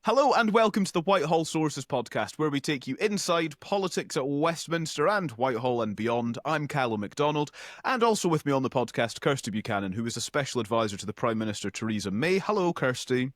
Hello and welcome to the Whitehall Sources podcast, where we take you inside politics at Westminster and Whitehall and beyond. I'm Calum Maconald, and also with me on the podcast, Kirsty Buchanan, who is a special advisor to the Prime Minister Theresa May. Hello, Kirsty.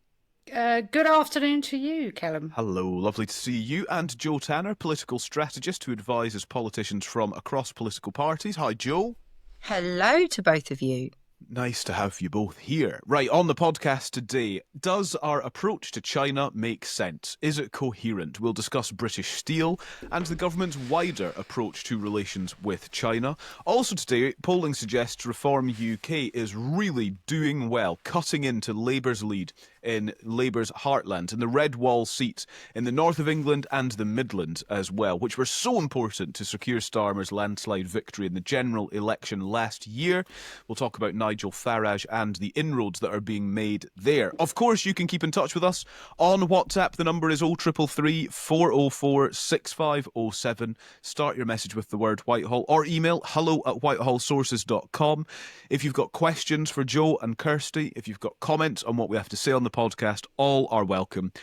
Good afternoon to you, Calum. Hello, lovely to see you. And Joe Tanner, political strategist who advises politicians from across political parties. Hi, Joe. Hello to both of you. Nice to have you both here. Right, on the podcast today, does our approach to China make sense? Is it coherent? We'll discuss British Steel and the government's wider approach to relations with China. Also today, polling suggests Reform UK is really doing well, cutting into Labour's lead in Labour's heartland, in the red wall seats in the north of England and the Midlands as well, which were so important to Sir Keir Starmer's landslide victory in the general election last year. We'll talk about Nigel Farage and the inroads that are being made there. Of course, you can keep in touch with us on WhatsApp. The number is 0333 404 6507. Start your message with the word Whitehall, or email hello@whitehallsources.com. If you've got questions for Joe and Kirsty, if you've got comments on what we have to say on the podcast, all are welcome.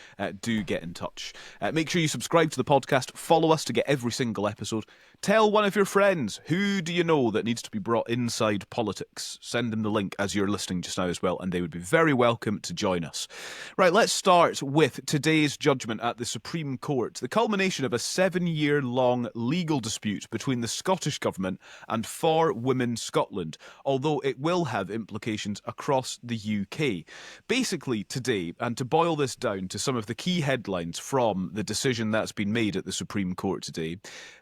Do get in touch. Make sure you subscribe to the podcast, follow us to get every single episode. Tell one of your friends, who do you know that needs to be brought inside politics? Send them the link as you're listening just now as well, and they would be very welcome to join us. Right, let's start with today's judgment at the Supreme Court, the culmination of a 7-year-long legal dispute between the Scottish Government and For Women Scotland, although it will have implications across the UK. Basically, today, and to boil this down to some of the key headlines from the decision that's been made at the Supreme Court today,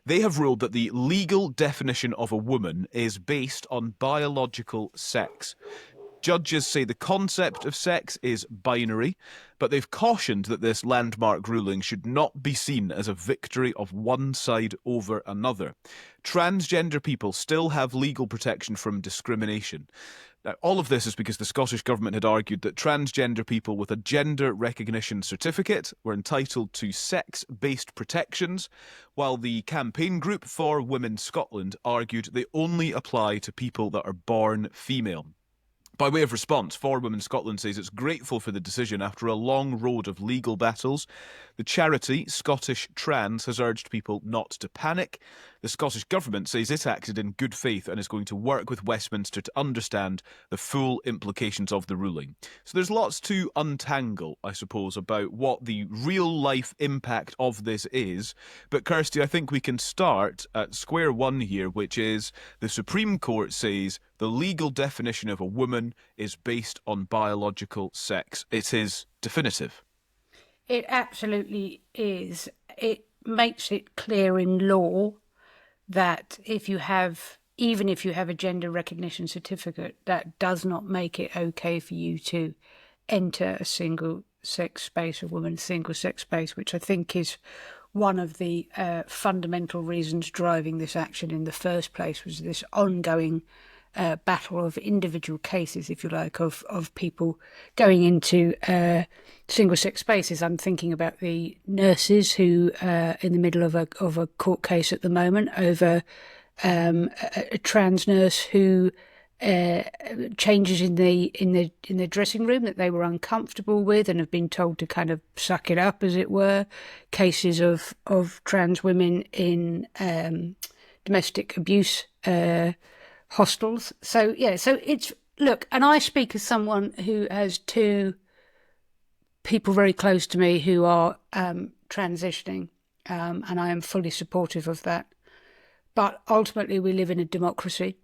they have ruled that the legal definition of a woman is based on biological sex. Judges say the concept of sex is binary, but they've cautioned that this landmark ruling should not be seen as a victory of one side over another. Transgender people still have legal protection from discrimination. Now, all of this is because the Scottish Government had argued that transgender people with a gender recognition certificate were entitled to sex-based protections, while the campaign group For Women Scotland argued they only apply to people that are born female. By way of response, For Women Scotland says it's grateful for the decision after a long road of legal battles. The charity, Scottish Trans, has urged people not to panic. The Scottish Government says it acted in good faith and is going to work with Westminster to understand the full implications of the ruling. So there's lots to untangle, I suppose, about what the real-life impact of this is. But Kirsty, I think we can start at square one here, which is the Supreme Court says the legal definition of a woman is based on biological sex. It is definitive. It absolutely is. It makes it clear in law that even if you have a gender recognition certificate, that does not make it okay for you to enter a single-sex space, a woman's single-sex space, which I think is one of the fundamental reasons driving this action in the first place, was this ongoing battle of individual cases, if you like, of people going into single-sex spaces. I'm thinking about the nurses who are in the middle of a court case at the moment over a trans nurse who changes in the dressing room that they were uncomfortable with and have been told to kind of suck it up, as it were. Cases of trans women in domestic abuse hostels. So it's, look, and I speak as someone who has two people very close to me who are transitioning, and I am fully supportive of that. But ultimately we live in a democracy,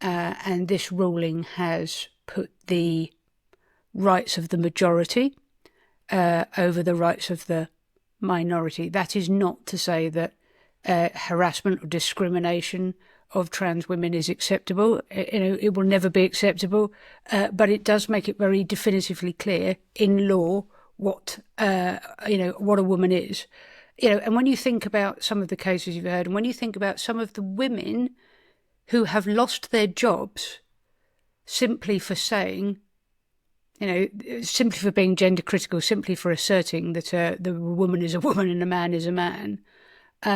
and this ruling has put the rights of the majority over the rights of the minority. That is not to say that harassment or discrimination of trans women is acceptable. It will never be acceptable, but it does make it very definitively clear in law what a woman is. And when you think about some of the cases you've heard, and when you think about some of the women who have lost their jobs simply for saying, simply for being gender critical, simply for asserting that the woman is a woman and a man is a man,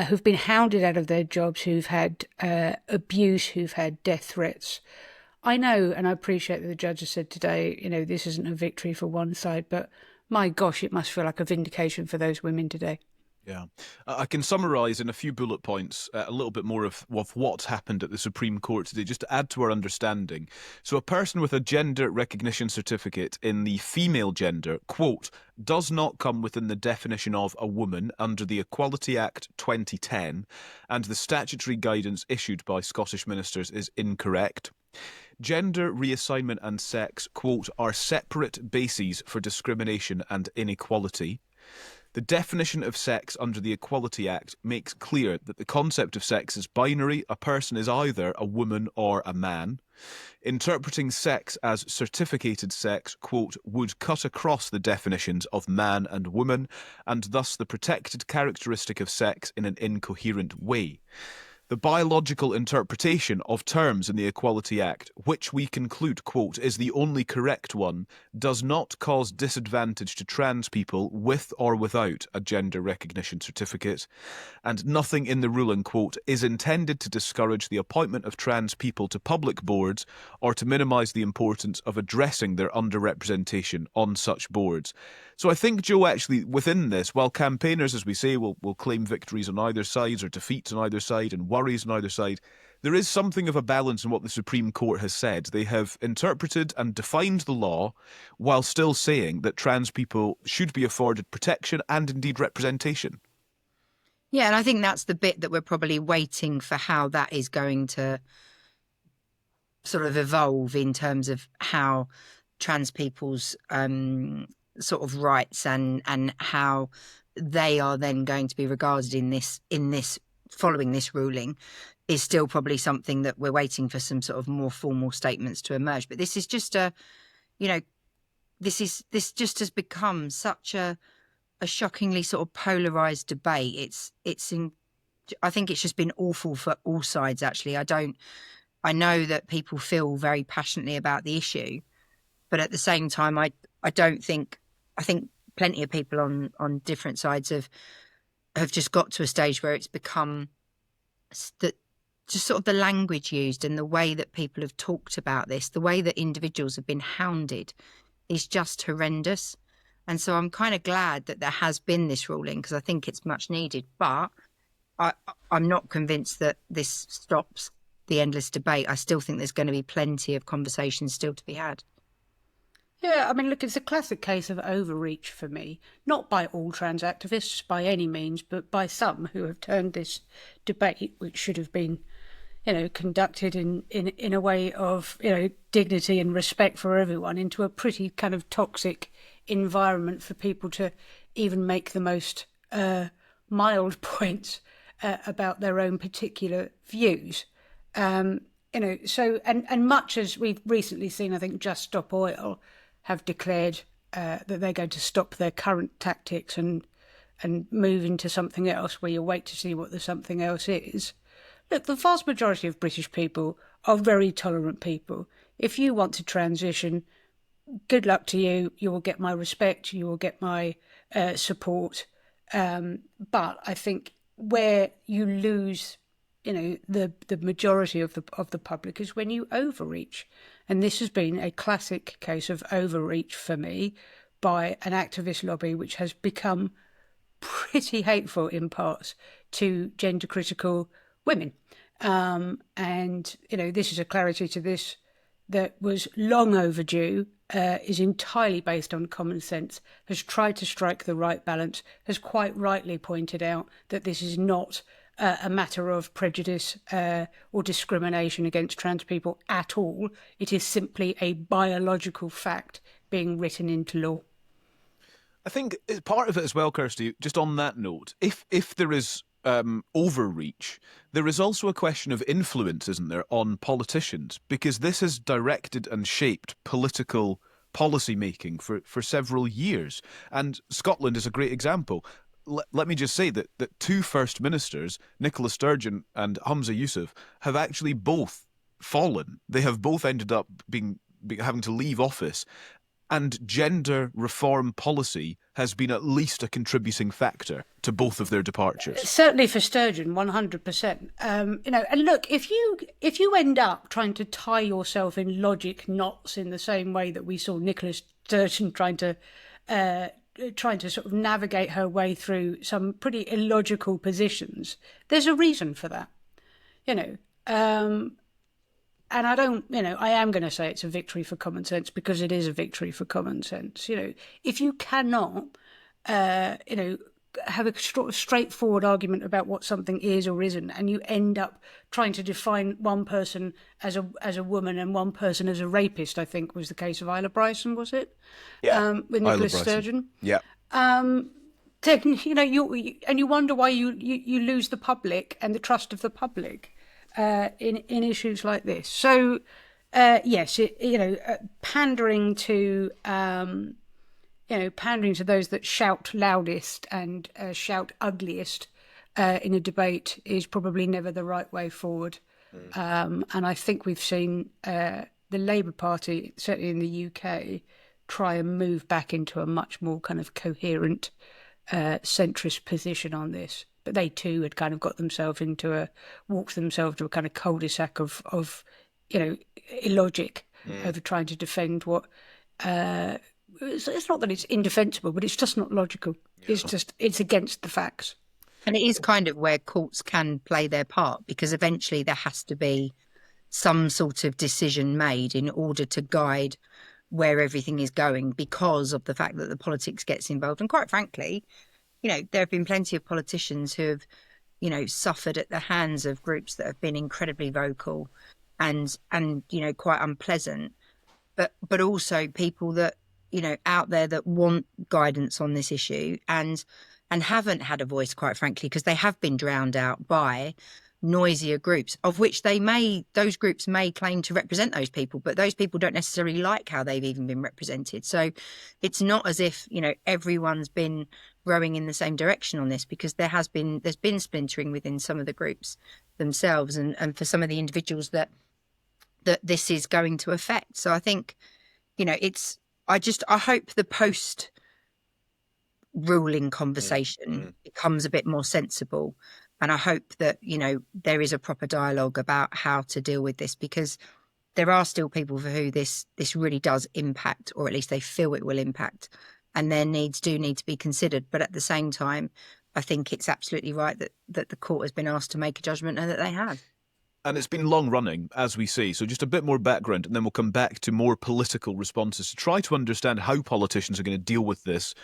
who've been hounded out of their jobs, who've had abuse, who've had death threats. I know, and I appreciate that the judge has said today, this isn't a victory for one side, but My gosh, it must feel like a vindication for those women today. Yeah. I can summarise in a few bullet points a little bit more of what's happened at the Supreme Court today, just to add to our understanding. So a person with a gender recognition certificate in the female gender, quote, does not come within the definition of a woman under the Equality Act 2010, and the statutory guidance issued by Scottish ministers is incorrect. Gender reassignment and sex, quote, are separate bases for discrimination and inequality. The definition of sex under the Equality Act makes clear that the concept of sex is binary. A person is either a woman or a man. Interpreting sex as certificated sex, quote, would cut across the definitions of man and woman, and thus the protected characteristic of sex in an incoherent way. The biological interpretation of terms in the Equality Act, which we conclude, quote, is the only correct one, does not cause disadvantage to trans people with or without a gender recognition certificate, and nothing in the ruling, quote, is intended to discourage the appointment of trans people to public boards or to minimise the importance of addressing their underrepresentation on such boards. So I think, Joe, actually, within this, while campaigners, as we say, will claim victories on either side or defeats on either side and worries on either side, there is something of a balance in what the Supreme Court has said. They have interpreted and defined the law while still saying that trans people should be afforded protection and indeed representation. Yeah, and I think that's the bit that we're probably waiting for, how that is going to sort of evolve in terms of how trans people's sort of rights and how they are then going to be regarded in this following this ruling is still probably something that we're waiting for some sort of more formal statements to emerge. But this is just this just has become such a shockingly sort of polarised debate. I think it's just been awful for all sides, actually. I know that people feel very passionately about the issue, but at the same time, I think plenty of people on different sides have just got to a stage where it's become that just sort of the language used and the way that people have talked about this, the way that individuals have been hounded is just horrendous. And so I'm kind of glad that there has been this ruling, because I think it's much needed. But I'm not convinced that this stops the endless debate. I still think there's going to be plenty of conversations still to be had. Yeah, I mean, look, it's a classic case of overreach for me, not by all trans activists by any means, but by some who have turned this debate, which should have been, conducted in a way of, dignity and respect for everyone, into a pretty kind of toxic environment for people to even make the most mild points about their own particular views. So much as we've recently seen, I think Just Stop Oil have declared that they're going to stop their current tactics and move into something else, where you wait to see what the something else is. Look, the vast majority of British people are very tolerant people. If you want to transition, good luck to you. You will get my respect. You will get my support. But I think where you lose, the majority of the public is when you overreach. And this has been a classic case of overreach for me by an activist lobby, which has become pretty hateful in parts to gender critical women. This is a clarity to this that was long overdue, is entirely based on common sense, has tried to strike the right balance, has quite rightly pointed out that this is not a matter of prejudice or discrimination against trans people at all. It is simply a biological fact being written into law. I think part of it as well, Kirsty, just on that note, if there is overreach, there is also a question of influence, isn't there, on politicians? Because this has directed and shaped political policy making for several years. And Scotland is a great example. Let me just say that two First Ministers, Nicola Sturgeon and Humza Yousaf, have actually both fallen. They have both ended up having to leave office. And gender reform policy has been at least a contributing factor to both of their departures. Certainly for Sturgeon, 100%. And look, if you end up trying to tie yourself in logic knots in the same way that we saw Nicola Sturgeon trying to trying to sort of navigate her way through some pretty illogical positions. There's a reason for that, you know. And I don't, I am going to say it's a victory for common sense, because it is a victory for common sense. If you cannot, have a straightforward argument about what something is or isn't, and you end up trying to define one person as a woman and one person as a rapist, I think was the case of Isla Bryson, was it? Yeah, with Nicola Sturgeon. Yeah. Then you wonder why you lose the public and the trust of the public in issues like this. So yes, pandering to those that shout loudest and shout ugliest in a debate is probably never the right way forward. And I think we've seen the Labour Party, certainly in the UK, try and move back into a much more kind of coherent centrist position on this. But they too had kind of walked themselves into a kind of cul-de-sac of illogic over trying to defend what. It's not that it's indefensible, but it's just not logical. Yeah. It's against the facts. And it is kind of where courts can play their part, because eventually there has to be some sort of decision made in order to guide where everything is going, because of the fact that the politics gets involved. And quite frankly, there have been plenty of politicians who have, suffered at the hands of groups that have been incredibly vocal and quite unpleasant, but also people that, out there that want guidance on this issue and haven't had a voice, quite frankly, because they have been drowned out by noisier groups, of which those groups may claim to represent those people, but those people don't necessarily like how they've even been represented. So it's not as if, everyone's been rowing in the same direction on this, because there's been splintering within some of the groups themselves and for some of the individuals that this is going to affect. So I think, I hope the post ruling conversation becomes a bit more sensible. And I hope that, there is a proper dialogue about how to deal with this, because there are still people for who this really does impact, or at least they feel it will impact, and their needs do need to be considered. But at the same time, I think it's absolutely right that the court has been asked to make a judgment, and that they have. And it's been long running, as we see. So just a bit more background, and then we'll come back to more political responses to try to understand how politicians are going to deal with this,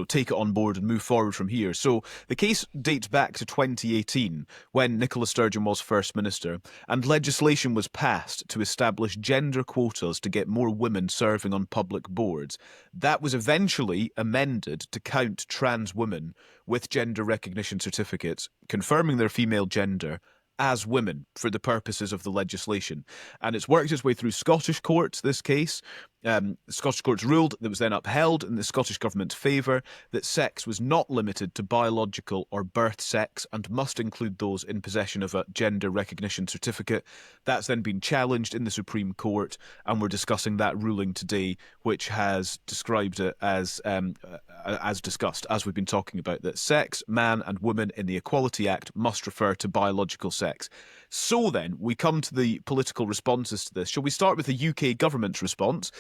take it on board and move forward from here. So the case dates back to 2018, when Nicola Sturgeon was First Minister, and legislation was passed to establish gender quotas to get more women serving on public boards. That was eventually amended to count trans women with gender recognition certificates, confirming their female gender, as women for the purposes of the legislation. And it's worked its way through Scottish courts, this case. The Scottish courts ruled, that was then upheld in the Scottish Government's favour, that sex was not limited to biological or birth sex and must include those in possession of a gender recognition certificate. That's then been challenged in the Supreme Court, and we're discussing that ruling today, which has described it as discussed, as we've been talking about, that sex, man and woman in the Equality Act must refer to biological sex. So then, we come to the political responses to this. Shall we start with the UK government's response,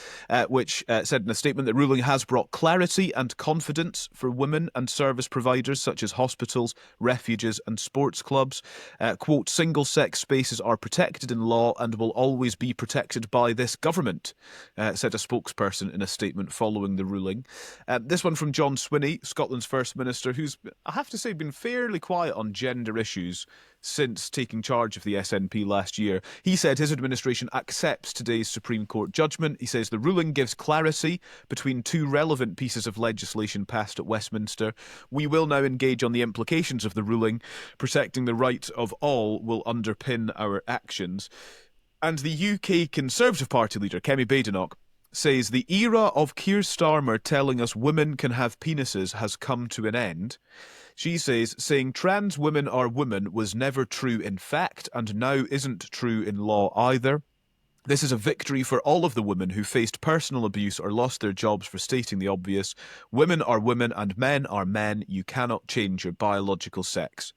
which said in a statement that ruling has brought clarity and confidence for women and service providers such as hospitals, refuges and sports clubs. Quote, single-sex spaces are protected in law and will always be protected by this government, said a spokesperson in a statement following the ruling. This one from John Swinney, Scotland's First Minister, who's, I have to say, been fairly quiet on gender issues since taking charge of the SNP last year. He said his administration accepts today's Supreme Court judgment. He says the ruling gives clarity between two relevant pieces of legislation passed at Westminster. We will now engage on the implications of the ruling. Protecting the right of all will underpin our actions. And the UK Conservative Party leader, Kemi Badenoch, says the era of Keir Starmer telling us women can have penises has come to an end. She says saying trans women are women was never true in fact and now isn't true in law either. This is a victory for all of the women who faced personal abuse or lost their jobs for stating the obvious. Women are women and men are men. You cannot change your biological sex.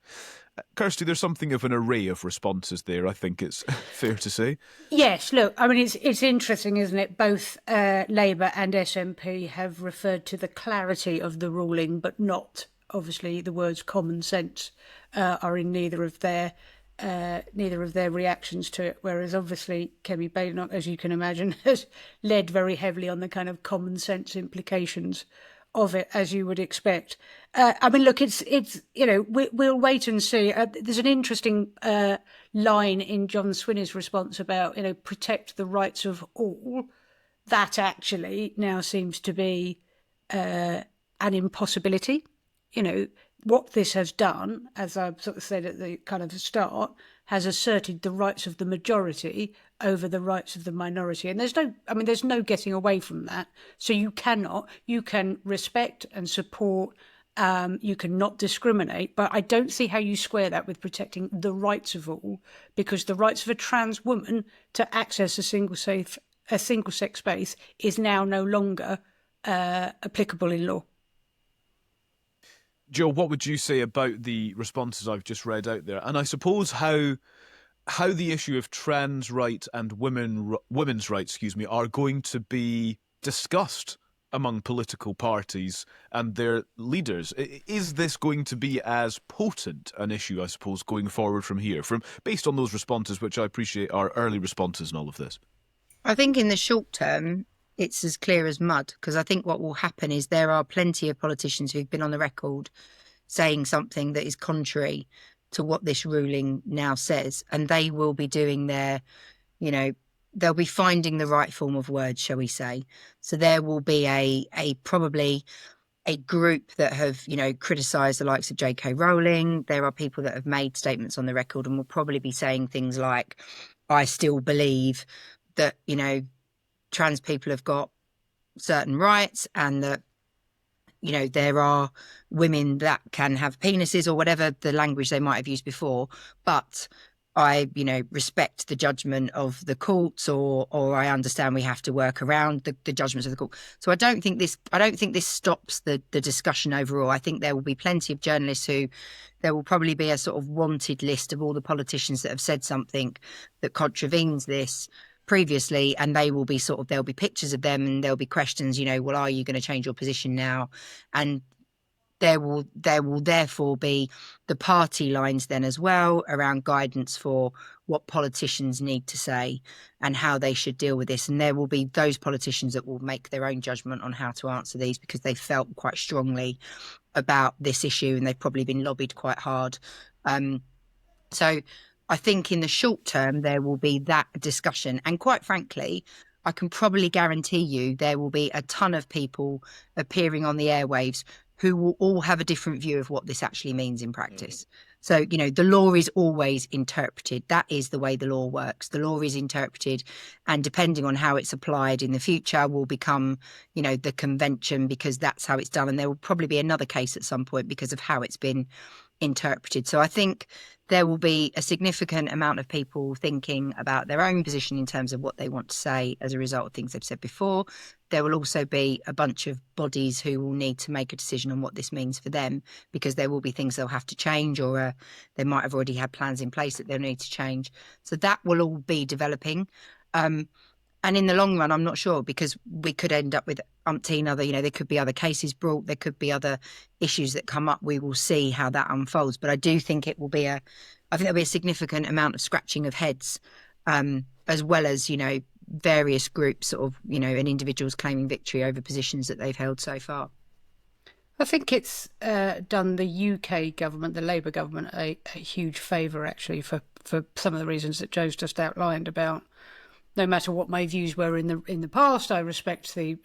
Kirsty, there's something of an array of responses there, I think it's fair to say. Yes, look, I mean, it's interesting, isn't it? Both Labour and SNP have referred to the clarity of the ruling, but not, obviously, the words common sense are in neither of their reactions to it. Whereas, obviously, Kemi Badenoch, as you can imagine, has led very heavily on the kind of common sense implications of it, as you would expect. I mean, look, it's we'll wait and see. There's an interesting line in John Swinney's response about protect the rights of all. That actually now seems to be an impossibility. What this has done, as I sort of said at the kind of start, has asserted the rights of the majority over the rights of the minority. And there's no getting away from that. So you can respect and support, you can not discriminate, but I don't see how you square that with protecting the rights of all, because the rights of a trans woman to access a single-sex space is now no longer applicable in law. Joe, what would you say about the responses I've just read out there? And I suppose how the issue of trans rights and women's rights, are going to be discussed among political parties and their leaders. Is this going to be as potent an issue, I suppose, going forward from here, based on those responses, which I appreciate are early responses in all of this? I think in the short term, it's as clear as mud, because I think what will happen is there are plenty of politicians who've been on the record saying something that is contrary to what this ruling now says, and they will be doing their, they'll be finding the right form of words, shall we say. So there will be a probably a group that have, criticised the likes of J.K. Rowling. There are people that have made statements on the record and will probably be saying things like, I still believe that, trans people have got certain rights, and that, there are women that can have penises, or whatever the language they might have used before, but I, respect the judgment of the courts, or I understand we have to work around the judgments of the court. So I don't think this stops the discussion overall. I think there will be plenty of journalists there will probably be a sort of wanted list of all the politicians that have said something that contravenes this previously, and they will be there'll be pictures of them, and there'll be questions, well, are you going to change your position now? And there will therefore be the party lines then as well around guidance for what politicians need to say and how they should deal with this. And there will be those politicians that will make their own judgment on how to answer these, because they felt quite strongly about this issue and they've probably been lobbied quite hard. So I think in the short term, there will be that discussion. And quite frankly, I can probably guarantee you there will be a ton of people appearing on the airwaves who will all have a different view of what this actually means in practice. So, the law is always interpreted. That is the way the law works. The law is interpreted, and depending on how it's applied in the future will become, the convention, because that's how it's done. And there will probably be another case at some point because of how it's been interpreted. So I think there will be a significant amount of people thinking about their own position in terms of what they want to say as a result of things they've said before. There will also be a bunch of bodies who will need to make a decision on what this means for them, because there will be things they'll have to change, or they might have already had plans in place that they'll need to change. So that will all be developing. And in the long run, I'm not sure, because we could end up with umpteen other, there could be other cases brought, there could be other issues that come up. We will see how that unfolds. But I do think there'll be a significant amount of scratching of heads, as well as, various groups and individuals claiming victory over positions that they've held so far. I think it's done the UK government, the Labour government, a huge favour, actually, for some of the reasons that Joe's just outlined about. No matter what my views were in the past, I respect the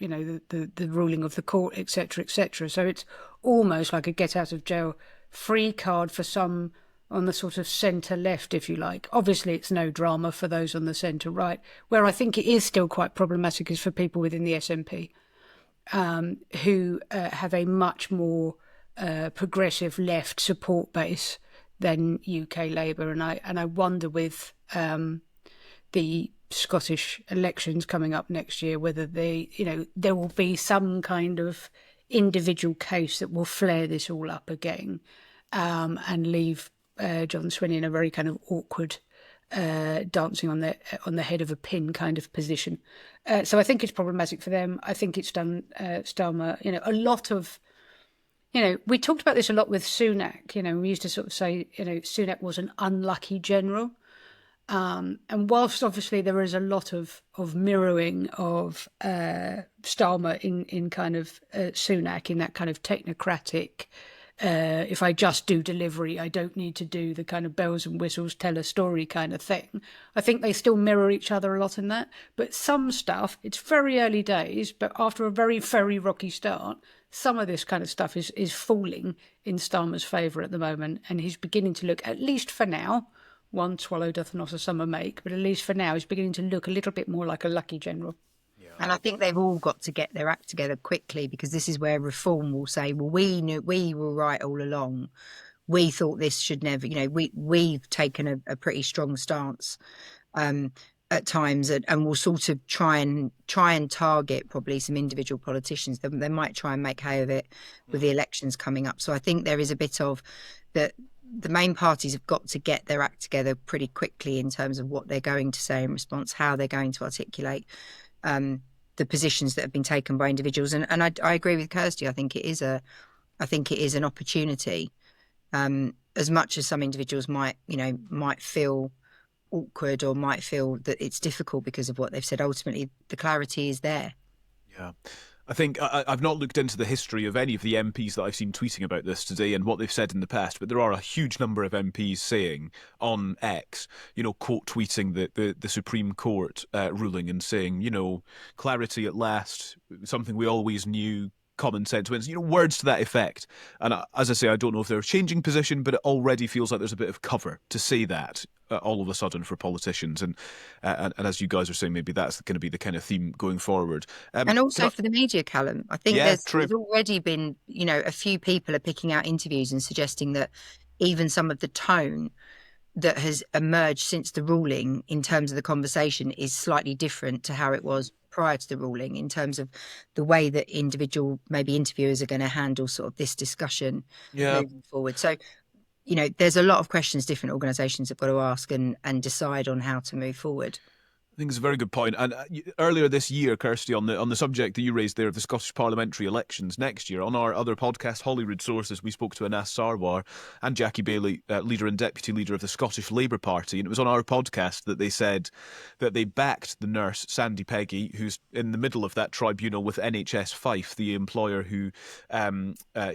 ruling of the court, etc., etc. So it's almost like a get out of jail free card for some on the sort of centre left, if you like. Obviously, it's no drama for those on the centre right. Where I think it is still quite problematic is for people within the SNP, who have a much more progressive left support base than UK Labour, and I wonder with the Scottish elections coming up next year whether there will be some kind of individual case that will flare this all up again, and leave John Swinney in a very kind of awkward dancing on the head of a pin kind of position. So I think it's problematic for them. I think it's done Starmer, a lot of, we talked about this a lot with Sunak. We used to sort of say, Sunak was an unlucky general. And whilst obviously there is a lot of mirroring of Starmer in kind of Sunak, in that kind of technocratic, if I just do delivery, I don't need to do the kind of bells and whistles, tell a story kind of thing. I think they still mirror each other a lot in that. But some stuff, it's very early days, but after a very, very rocky start, some of this kind of stuff is falling in Starmer's favour at the moment. And he's beginning to look, at least for now, one swallow doth not a summer make, but at least for now, he's beginning to look a little bit more like a lucky general. And I think they've all got to get their act together quickly, because this is where reform will say, well, we were right all along. We thought this should never, we've taken a pretty strong stance at times, and we'll sort of try and target probably some individual politicians. They might try and make hay of it with the elections coming up. So I think there is a bit of that. The main parties have got to get their act together pretty quickly in terms of what they're going to say in response, how they're going to articulate the positions that have been taken by individuals. And I agree with Kirsty. I think it is an opportunity. As much as some individuals might feel awkward or might feel that it's difficult because of what they've said, ultimately the clarity is there. Yeah. I think I've not looked into the history of any of the MPs that I've seen tweeting about this today and what they've said in the past, but there are a huge number of MPs saying on X, quote tweeting the Supreme Court ruling and saying, clarity at last, something we always knew, common sense wins, words to that effect. And as I say, I don't know if they're changing position, but it already feels like there's a bit of cover to say that all of a sudden for politicians. And as you guys are saying, maybe that's going to be the kind of theme going forward. And also for the media, Calum, I think there's already been, a few people are picking out interviews and suggesting that even some of the tone that has emerged since the ruling in terms of the conversation is slightly different to how it was prior to the ruling, in terms of the way that individual maybe interviewers are going to handle sort of this discussion moving forward. So, there's a lot of questions different organisations have got to ask and decide on how to move forward. I think it's a very good point. And earlier this year, Kirsty, on the subject that you raised there of the Scottish parliamentary elections next year, on our other podcast, Holyrood Sources, we spoke to Anas Sarwar and Jackie Bailey, leader and deputy leader of the Scottish Labour Party. And it was on our podcast that they said that they backed the nurse, Sandy Peggy, who's in the middle of that tribunal with NHS Fife, the employer who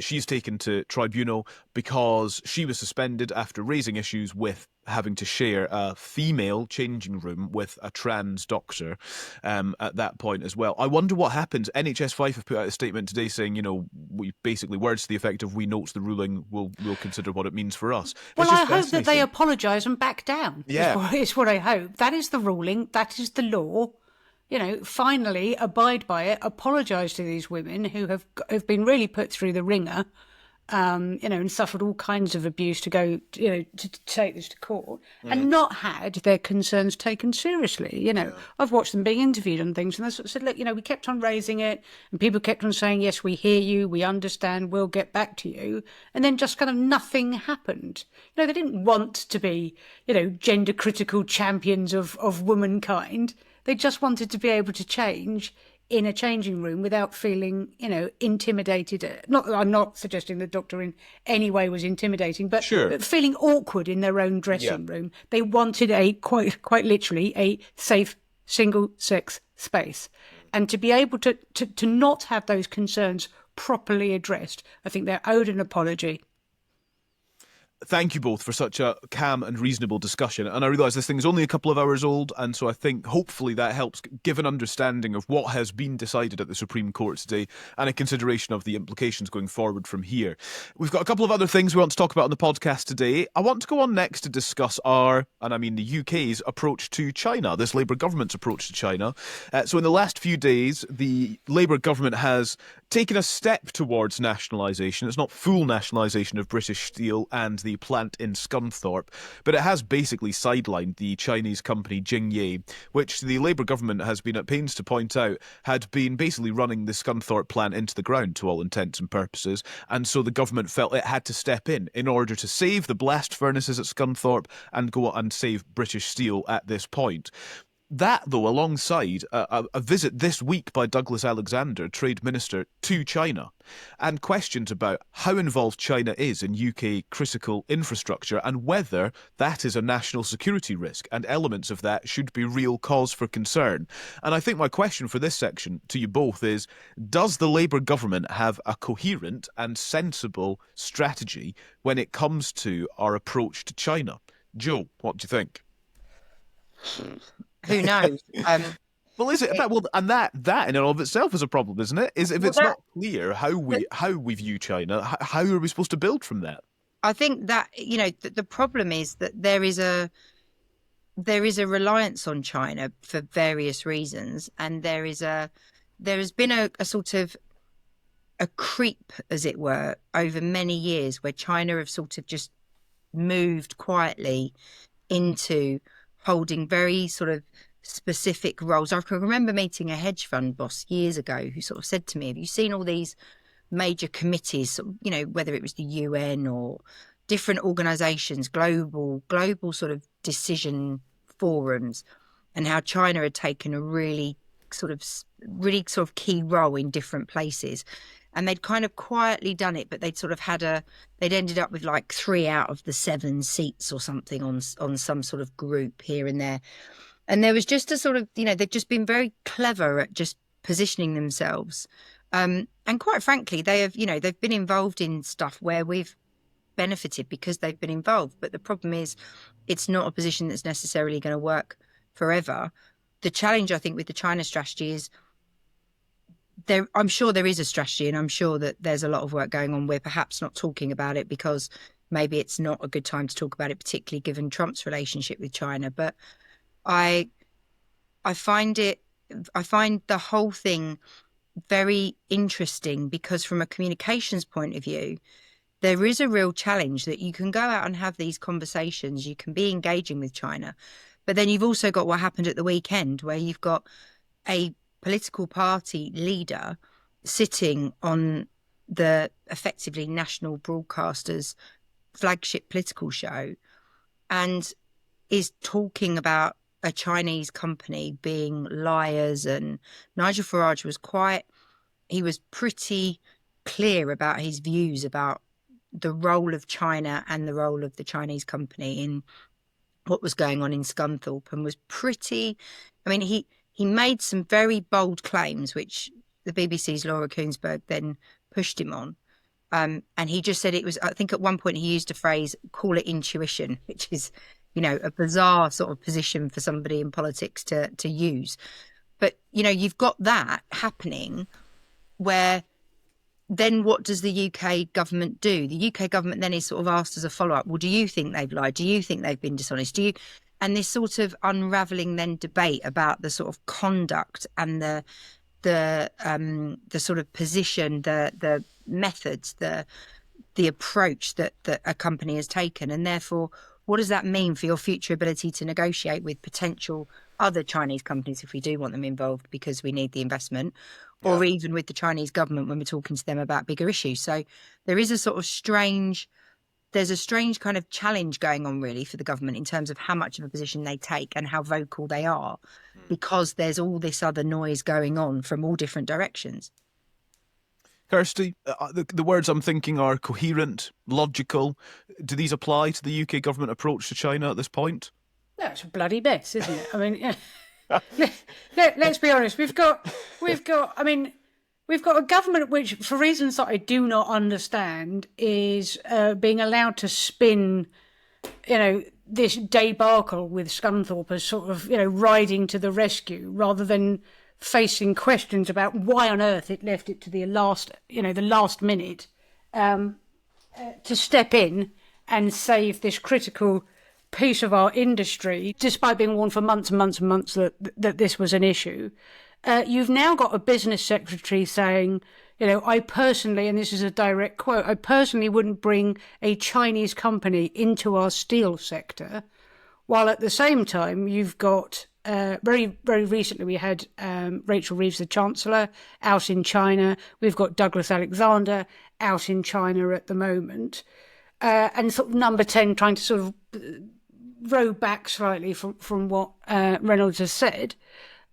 she's taken to tribunal because she was suspended after raising issues with having to share a female changing room with a trans doctor at that point as well. I wonder what happens. NHS Fife have put out a statement today saying, we basically words to the effect of, we note the ruling, we'll consider what it means for us. Well, I hope that they apologise and back down. Yeah. Is what I hope. That is the ruling. That is the law. Finally abide by it, apologise to these women who have been really put through the ringer, and suffered all kinds of abuse to go, to take this to court and not had their concerns taken seriously. I've watched them being interviewed on things and they sort of said, look, we kept on raising it and people kept on saying, yes, we hear you, we understand, we'll get back to you. And then just kind of nothing happened. They didn't want to be, gender critical champions of womankind. They just wanted to be able to change in a changing room without feeling, intimidated. Not that I'm not suggesting the doctor in any way was intimidating, but feeling awkward in their own dressing room. They wanted quite literally a safe single-sex space. And to be able to not have those concerns properly addressed, I think they're owed an apology. Thank you both for such a calm and reasonable discussion. And I realise this thing is only a couple of hours old, and so I think hopefully that helps give an understanding of what has been decided at the Supreme Court today and a consideration of the implications going forward from here. We've got a couple of other things we want to talk about on the podcast today. I want to go on next to discuss the UK's approach to China, this Labour government's approach to China. So in the last few days, the Labour government has taken a step towards nationalisation. It's not full nationalisation of British Steel and the the plant in Scunthorpe, but it has basically sidelined the Chinese company Jingye, which the Labour government has been at pains to point out had been basically running the Scunthorpe plant into the ground to all intents and purposes, and so the government felt it had to step in order to save the blast furnaces at Scunthorpe and go and save British steel at this point. That, though, alongside a visit this week by Douglas Alexander, Trade Minister, to China, and questions about how involved China is in UK critical infrastructure and whether that is a national security risk and elements of that should be real cause for concern. And I think my question for this section to you both is, does the Labour government have a coherent and sensible strategy when it comes to our approach to China? Joe, what do you think? Who knows? Well, is it? Well, and that in and of itself is a problem, isn't it? If it's not clear how we view China, how are we supposed to build from that? I think that the problem is that there is a reliance on China for various reasons, and there has been a sort of a creep, as it were, over many years where China have sort of just moved quietly into holding very sort of specific roles. I can remember meeting a hedge fund boss years ago who sort of said to me, have you seen all these major committees, whether it was the UN or different organizations, global sort of decision forums, and how China had taken a really sort of key role in different places. And they'd kind of quietly done it, but they'd sort of they'd ended up with like 3 out of the 7 seats or something on some sort of group here and there. And there was just a sort of, they've just been very clever at just positioning themselves. And quite frankly, they've been involved in stuff where we've benefited because they've been involved. But the problem is, it's not a position that's necessarily going to work forever. The challenge, I think, with the China strategy is, I'm sure there is a strategy, and I'm sure that there's a lot of work going on. We're perhaps not talking about it because maybe it's not a good time to talk about it, particularly given Trump's relationship with China. But I find the whole thing very interesting because from a communications point of view, there is a real challenge that you can go out and have these conversations, you can be engaging with China, but then you've also got what happened at the weekend where you've got a political party leader sitting on the effectively national broadcaster's flagship political show and is talking about a Chinese company being liars. And Nigel Farage was pretty clear about his views about the role of China and the role of the Chinese company in what was going on in Scunthorpe, and was pretty, he made some very bold claims, which the BBC's Laura Koonsberg then pushed him on. And he just said it was, I think at one point he used a phrase, call it intuition, which is, a bizarre sort of position for somebody in politics to use. But, you've got that happening where then what does the UK government do? The UK government then is sort of asked as a follow-up, well, do you think they've lied? Do you think they've been dishonest? And this sort of unravelling then debate about the sort of conduct and the sort of position, the methods, the approach that a company has taken, and therefore, what does that mean for your future ability to negotiate with potential other Chinese companies if we do want them involved because we need the investment, or even with the Chinese government when we're talking to them about bigger issues? So there is a sort of strange kind of challenge going on really for the government in terms of how much of a position they take and how vocal they are, because there's all this other noise going on from all different directions. Kirsty, the words I'm thinking are coherent, logical. Do these apply to the UK government approach to China at this point? That's a bloody mess, isn't it? I mean, let's be honest. We've got a government which, for reasons that I do not understand, is being allowed to spin, this debacle with Scunthorpe as sort of, riding to the rescue rather than facing questions about why on earth it left it to the last minute to step in and save this critical piece of our industry, despite being warned for months and months and months that this was an issue. You've now got a business secretary saying, I personally, and this is a direct quote, I personally wouldn't bring a Chinese company into our steel sector, while at the same time you've got very, very recently we had Rachel Reeves, the Chancellor, out in China. We've got Douglas Alexander out in China at the moment. And sort of number 10 trying to sort of row back slightly from what Reynolds has said.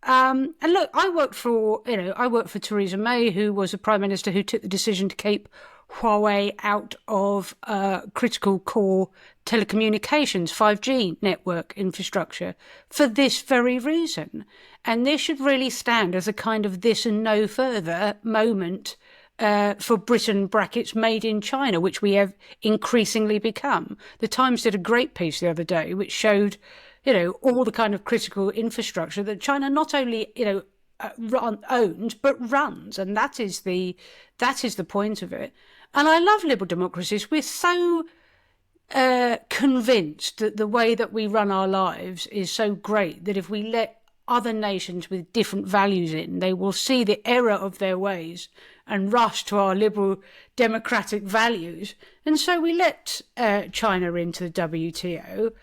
And look, I worked for Theresa May, who was a prime minister who took the decision to keep Huawei out of critical core telecommunications, 5G network infrastructure, for this very reason. And this should really stand as a kind of this and no further moment for Britain brackets made in China, which we have increasingly become. The Times did a great piece the other day which showed, all the kind of critical infrastructure that China not only, owns but runs, and that is the point of it. And I love liberal democracies. We're so convinced that the way that we run our lives is so great that if we let other nations with different values in, they will see the error of their ways and rush to our liberal democratic values. And so we let China into the WTO.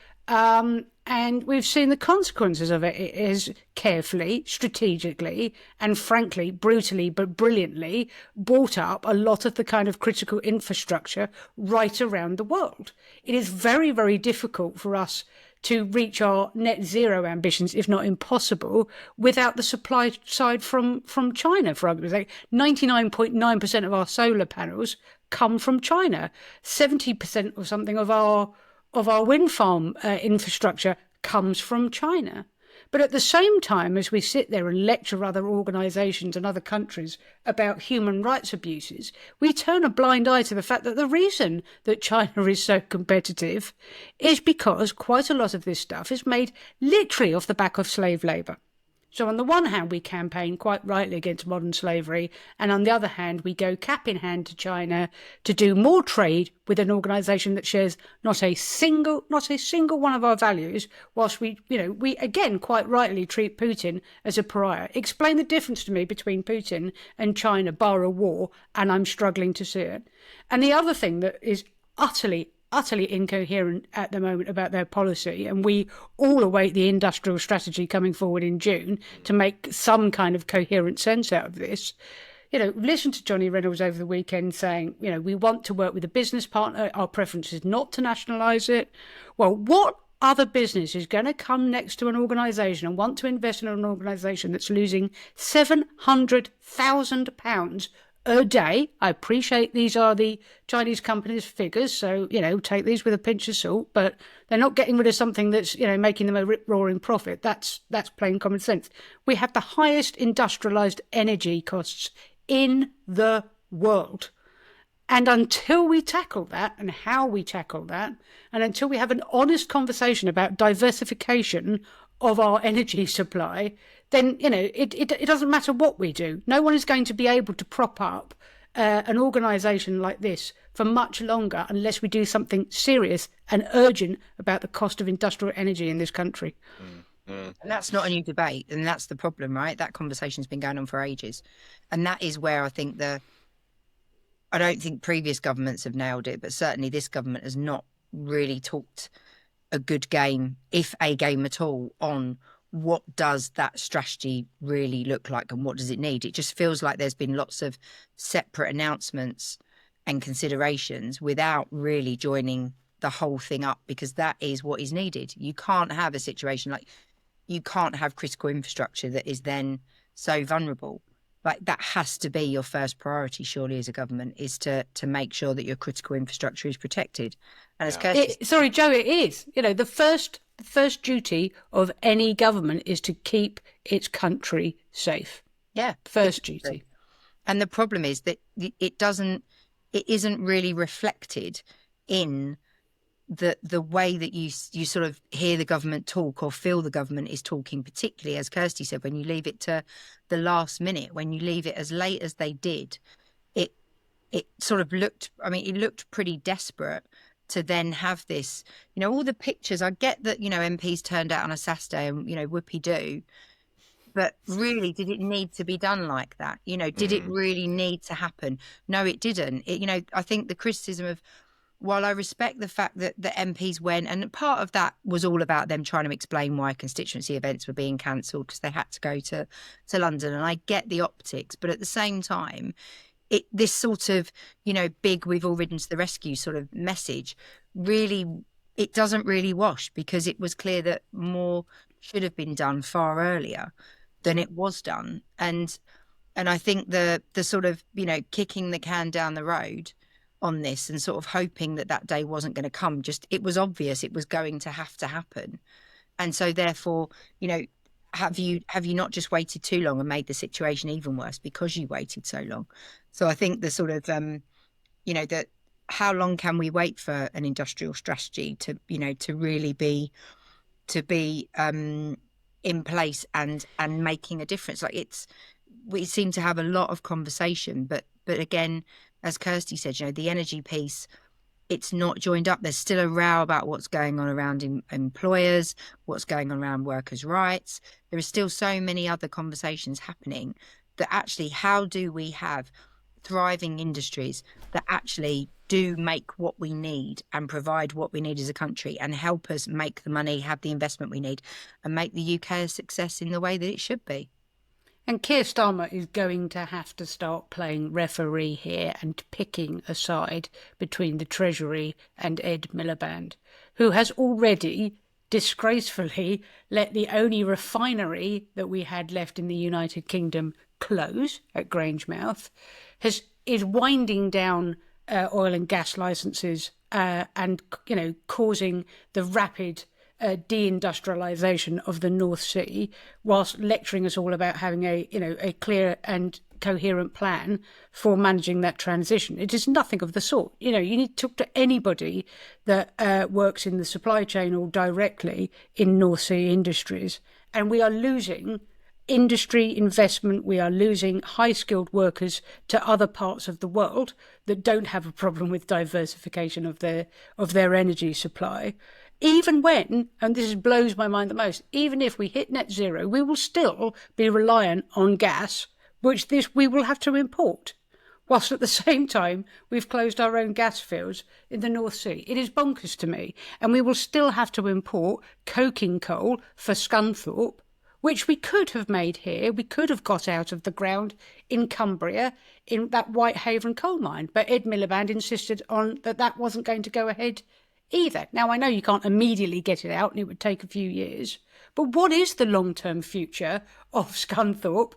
And we've seen the consequences of it. It is carefully, strategically, and frankly, brutally but brilliantly brought up a lot of the kind of critical infrastructure right around the world. It is very, very difficult for us to reach our net zero ambitions, if not impossible, without the supply side from China. For argument's sake, 99.9% of our solar panels come from China. 70% or something of our wind farm infrastructure comes from China. But at the same time, as we sit there and lecture other organisations and other countries about human rights abuses, we turn a blind eye to the fact that the reason that China is so competitive is because quite a lot of this stuff is made literally off the back of slave labour. So on the one hand, we campaign quite rightly against modern slavery, and on the other hand, we go cap in hand to China to do more trade with an organisation that shares not a single one of our values, whilst we again quite rightly treat Putin as a pariah. Explain the difference to me between Putin and China, bar a war, and I'm struggling to see it. And the other thing that is utterly incoherent at the moment about their policy, and we all await the industrial strategy coming forward in June to make some kind of coherent sense out of this. Listen to Johnny Reynolds over the weekend saying, we want to work with a business partner, our preference is not to nationalise it. Well, what other business is going to come next to an organisation and want to invest in an organisation that's losing £700,000 a day? I appreciate these are the Chinese companies' figures, so, take these with a pinch of salt, but they're not getting rid of something that's, making them a rip-roaring profit. That's plain common sense. We have the highest industrialised energy costs in the world. And until we tackle that and how we tackle that, and until we have an honest conversation about diversification of our energy supply, then, it doesn't matter what we do. No one is going to be able to prop up an organisation like this for much longer unless we do something serious and urgent about the cost of industrial energy in this country. And that's not a new debate, and that's the problem, right? That conversation's been going on for ages. And that is where I think I don't think previous governments have nailed it, but certainly this government has not really talked a good game, if a game at all, on what does that strategy really look like and what does it need. It just feels like there's been lots of separate announcements and considerations without really joining the whole thing up, because that is what is needed. You can't have a situation like, you can't have critical infrastructure that is then so vulnerable. Like, that has to be your first priority, surely, as a government, is to make sure that your critical infrastructure is protected. And as Kirsty... Sorry, Joe, it is. The first duty of any government is to keep its country safe. Yeah. First duty. And the problem is that it isn't really reflected in the way that you sort of hear the government talk or feel the government is talking, particularly, as Kirsty said, when you leave it to the last minute, when you leave it as late as they did, it sort of looked, it looked pretty desperate to then have this, all the pictures. I get that, MPs turned out on a Saturday and, whoopee-doo. But really, did it need to be done like that? You know, did it really need to happen? No, it didn't. You know, I think the criticism of, while I respect the fact that the MPs went, and part of that was all about them trying to explain why constituency events were being cancelled because they had to go to London, and I get the optics, but at the same time, this sort of, you know, big "we've all ridden to the rescue" sort of message, really, it doesn't really wash, because it was clear that more should have been done far earlier than it was done. And I think the sort of, you know, kicking the can down the road on this and sort of hoping that day wasn't going to come, just, it was obvious it was going to have to happen. And so therefore, you know, have you not just waited too long and made the situation even worse because you waited so long? So I think the sort of, you know, that how long can we wait for an industrial strategy to, you know, to really be in place and making a difference? Like, we seem to have a lot of conversation, but again, as Kirsty said, you know, the energy piece, it's not joined up. There's still a row about what's going on around employers, what's going on around workers' rights. There are still so many other conversations happening that actually, how do we have thriving industries that actually do make what we need and provide what we need as a country and help us make the money, have the investment we need, and make the UK a success in the way that it should be? And Keir Starmer is going to have to start playing referee here and picking a side between the Treasury and Ed Miliband, who has already disgracefully let the only refinery that we had left in the United Kingdom close at Grangemouth, is winding down oil and gas licenses and, you know, causing the rapid deindustrialisation of the North Sea, whilst lecturing us all about having a clear and coherent plan for managing that transition. It is nothing of the sort. You know, you need to talk to anybody that works in the supply chain or directly in North Sea industries, and we are losing industry investment. We are losing high-skilled workers to other parts of the world that don't have a problem with diversification of their energy supply. Even when, and this blows my mind the most, even if we hit net zero, we will still be reliant on gas, which we will have to import, whilst at the same time we've closed our own gas fields in the North Sea. It is bonkers to me. And we will still have to import coking coal for Scunthorpe, which we could have made here. We could have got out of the ground in Cumbria in that Whitehaven coal mine. But Ed Miliband insisted on that wasn't going to go ahead either. Now, I know you can't immediately get it out and it would take a few years, but what is the long-term future of Scunthorpe?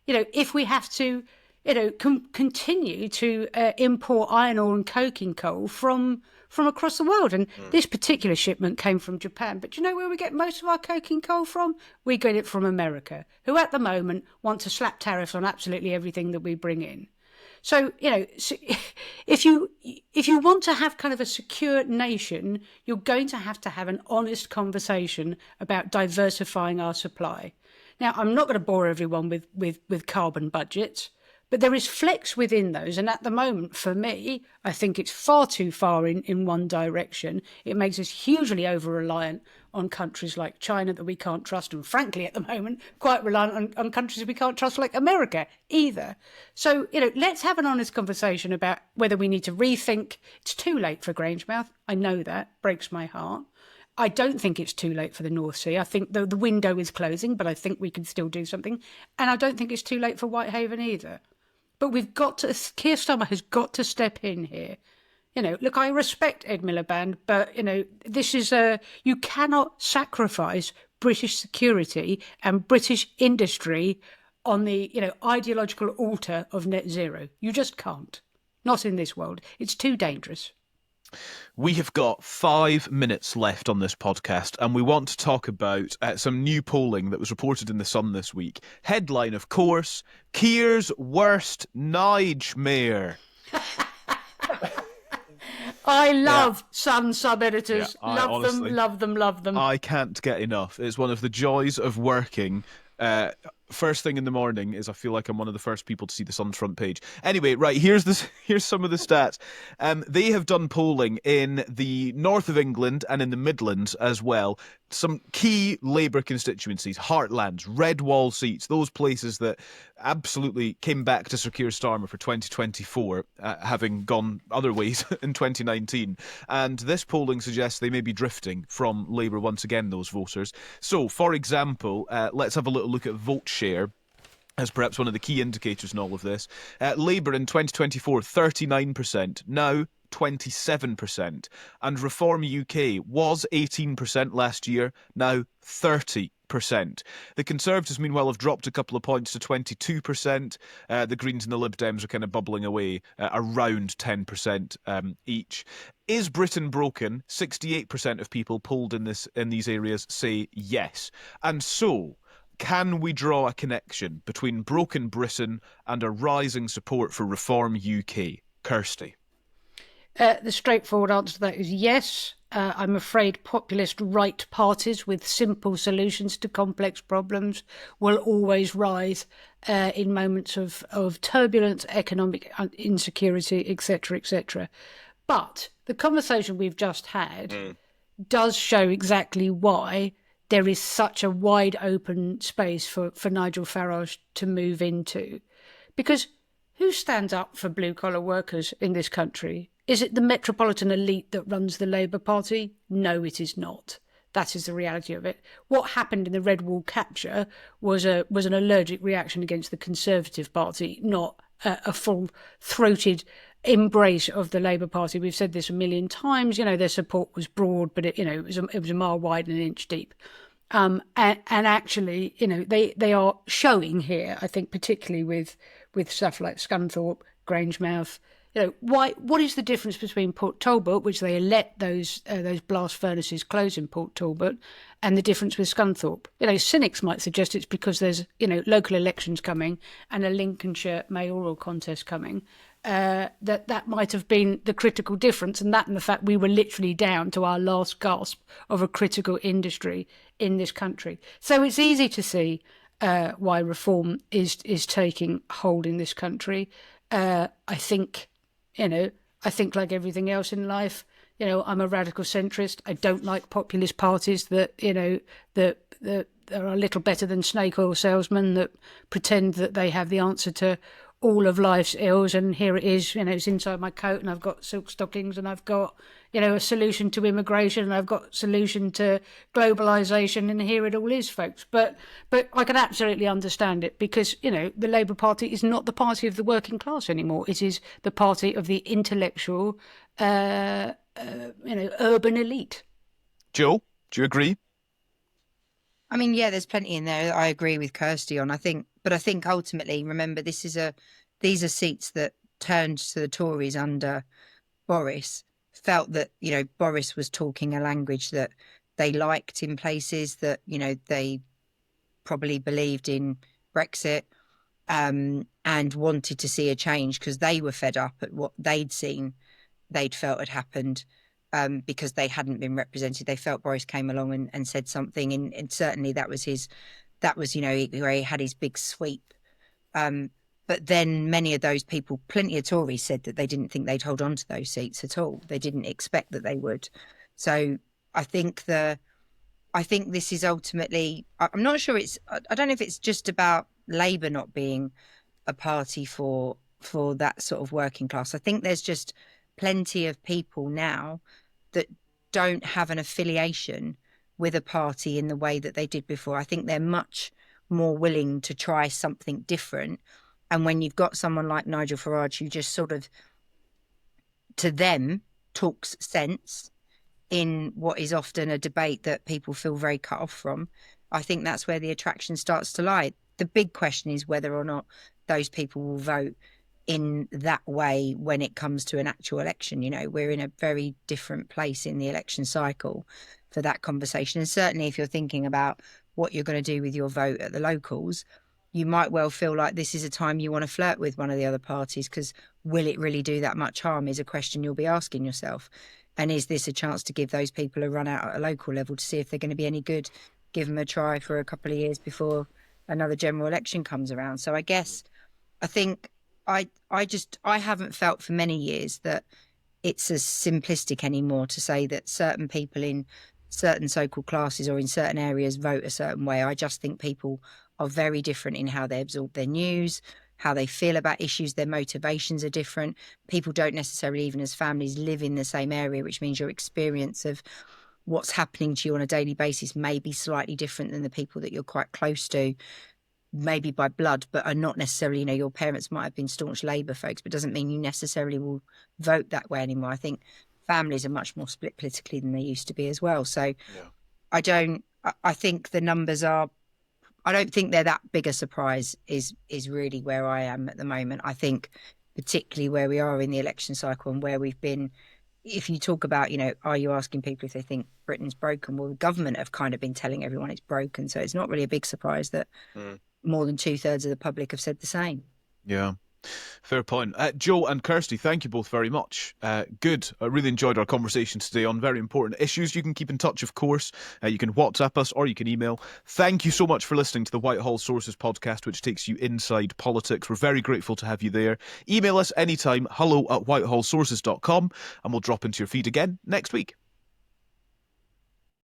You know, if we have to, you know, continue to import iron ore and coking coal from across the world. And this particular shipment came from Japan. But do you know where we get most of our coking coal from? We get it from America, who at the moment want to slap tariffs on absolutely everything that we bring in. So, you know, if you want to have kind of a secure nation, you're going to have an honest conversation about diversifying our supply. Now, I'm not going to bore everyone with carbon budgets, but there is flex within those. And at the moment, for me, I think it's far too far in one direction. It makes us hugely over-reliant on countries like China that we can't trust. And frankly, at the moment, quite reliant on countries we can't trust like America either. So, you know, let's have an honest conversation about whether we need to rethink. It's too late for Grangemouth. I know that. Breaks my heart. I don't think it's too late for the North Sea. I think the window is closing, but I think we can still do something. And I don't think it's too late for Whitehaven either. But Keir Starmer has got to step in here. You know, look, I respect Ed Miliband, but, you know, this is you cannot sacrifice British security and British industry on the, you know, ideological altar of net zero. You just can't. Not in this world. It's too dangerous. We have got 5 minutes left on this podcast, and we want to talk about some new polling that was reported in The Sun this week. Headline, of course, Keir's worst nightmare. I love Sun sub-editors. Honestly, love them. I can't get enough. It's one of the joys of working first thing in the morning is I feel like I'm one of the first people to see the Sun's front page. Anyway, right, here's some of the stats. They have done polling in the north of England and in the Midlands as well. Some key Labour constituencies, heartlands, red wall seats, those places that absolutely came back to Sir Keir Starmer for 2024, having gone other ways in 2019. And this polling suggests they may be drifting from Labour once again, those voters. So, for example, let's have a little look at vote share as perhaps one of the key indicators in all of this. Labour in 2024, 39%. Now, 27%. And Reform UK was 18% last year, now 30%. The Conservatives, meanwhile, have dropped a couple of points to 22%. The Greens and the Lib Dems are kind of bubbling away around 10% each. Is Britain broken? 68% of people polled in these areas say yes. And so, can we draw a connection between broken Britain and a rising support for Reform UK? Kirsty. The straightforward answer to that is yes. I'm afraid populist right parties with simple solutions to complex problems will always rise in moments of turbulence, economic insecurity, etc., etc. But the conversation we've just had does show exactly why there is such a wide open space for Nigel Farage to move into. Because who stands up for blue-collar workers in this country? Is it the metropolitan elite that runs the Labour Party? No, it is not. That is the reality of it. What happened in the Red Wall capture was an allergic reaction against the Conservative Party, not a full-throated embrace of the Labour Party. We've said this a million times. Their support was broad, but it was a mile wide and an inch deep. And actually, they are showing here, I think, particularly with stuff like Scunthorpe, Grangemouth. What is the difference between Port Talbot, which they let those blast furnaces close in Port Talbot, and the difference with Scunthorpe? Cynics might suggest it's because there's local elections coming and a Lincolnshire mayoral contest coming. That might have been the critical difference, and the fact we were literally down to our last gasp of a critical industry in this country. So it's easy to see why reform is taking hold in this country. I think like everything else in life, I'm a radical centrist. I don't like populist parties that are a little better than snake oil salesmen that pretend that they have the answer to all of life's ills, and here it is, it's inside my coat, and I've got silk stockings, and I've got, a solution to immigration, and I've got a solution to globalisation, and here it all is, folks. But I can absolutely understand it, because, the Labour Party is not the party of the working class anymore. It is the party of the intellectual, urban elite. Joe, do you agree? I mean, yeah, there's plenty in there that I agree with Kirsty on. I think ultimately, remember, these are seats that turned to the Tories under Boris, felt that, Boris was talking a language that they liked in places, that, they probably believed in Brexit, and wanted to see a change because they were fed up at what they'd felt had happened. Because they hadn't been represented. They felt Boris came along and said something, and certainly that was where he had his big sweep. But then many of those people, plenty of Tories, said that they didn't think they'd hold on to those seats at all. They didn't expect that they would. So I think this is ultimately, I'm not sure I don't know if it's just about Labour not being a party for that sort of working class. I think there's just plenty of people now that don't have an affiliation with a party in the way that they did before. I think they're much more willing to try something different. And when you've got someone like Nigel Farage, who just sort of, to them, talks sense in what is often a debate that people feel very cut off from, I think that's where the attraction starts to lie. The big question is whether or not those people will vote in that way when it comes to an actual election. We're in a very different place in the election cycle for that conversation. And certainly if you're thinking about what you're going to do with your vote at the locals, you might well feel like this is a time you want to flirt with one of the other parties, because will it really do that much harm is a question you'll be asking yourself. And is this a chance to give those people a run out at a local level to see if they're going to be any good? Give them a try for a couple of years before another general election comes around. So I guess I think I haven't felt for many years that it's as simplistic anymore to say that certain people in certain so-called classes or in certain areas vote a certain way. I just think people are very different in how they absorb their news, how they feel about issues. Their motivations are different. People don't necessarily, even as families, live in the same area, which means your experience of what's happening to you on a daily basis may be slightly different than the people that you're quite close to, maybe by blood, but are not necessarily, your parents might have been staunch Labour folks, but doesn't mean you necessarily will vote that way anymore. I think families are much more split politically than they used to be as well. So I think the numbers are, I don't think they're that big a surprise is really where I am at the moment. I think particularly where we are in the election cycle and where we've been, if you talk about, are you asking people if they think Britain's broken? Well, the government have kind of been telling everyone it's broken. So it's not really a big surprise that more than 2/3 of the public have said the same. Yeah. Fair point. Joe and Kirsty, thank you both very much. Good. I really enjoyed our conversation today on very important issues. You can keep in touch, of course. You can WhatsApp us or you can email. Thank you so much for listening to the Whitehall Sources podcast, which takes you inside politics. We're very grateful to have you there. Email us anytime, hello@whitehallsources.com, and we'll drop into your feed again next week.